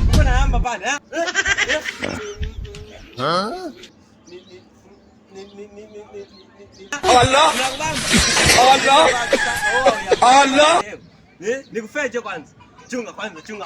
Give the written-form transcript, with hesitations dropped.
Uko na namba pale ha? Allah! Allah! Nikufeje kwanza? Chunga kwanza, chunga.